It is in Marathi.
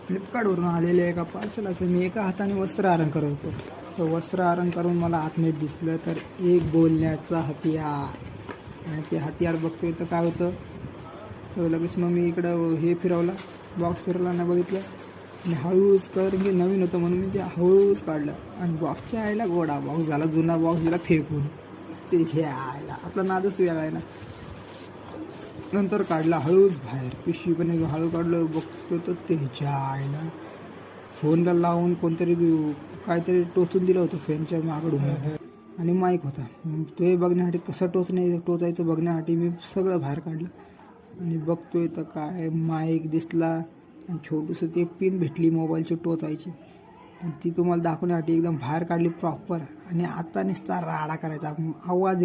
फ्लिपकार्टवरून आलेले एका पार्सल असं मी एका हाताने वस्त्र आरण करत होतो. तर वस्त्र आरण करून मला आतमध्ये दिसलं तर एक बोलण्याचा हतियार. आणि ते हतियार बघतोय तर काय होतं, तर लगेच मग मी इकडं हे फिरवला, बॉक्स फिरवला नाही बघितलं आणि हळूच कारण की नवीन होतं म्हणून मी ते हळूच काढलं आणि बॉक्सच्या आईला गोडा बॉक्स झाला, जुना बॉक्स दिला फेकून. ते हे आयला आपला नादच वेगळा आहे ना. नंतर काढला हळूच बाहेर, पिशवी पण हळू काढलं, बघतो तर त्याच्या आईला फोनला लावून कोणतरी काहीतरी टोचून दिलं होतं फॅनच्या मागडून आणि माईक होता. ते बघण्यासाठी कसं टोचायचं बघण्यासाठी मी सगळं बाहेर काढलं आणि बघतोय तर काय माईक दिसला आणि छोटूसं ते पिन भेटली मोबाईलची टोचायची. आणि ती तुम्हाला दाखवण्यासाठी एकदम बाहेर काढली प्रॉपर आणि आता नुसता राडा करायचा आवाज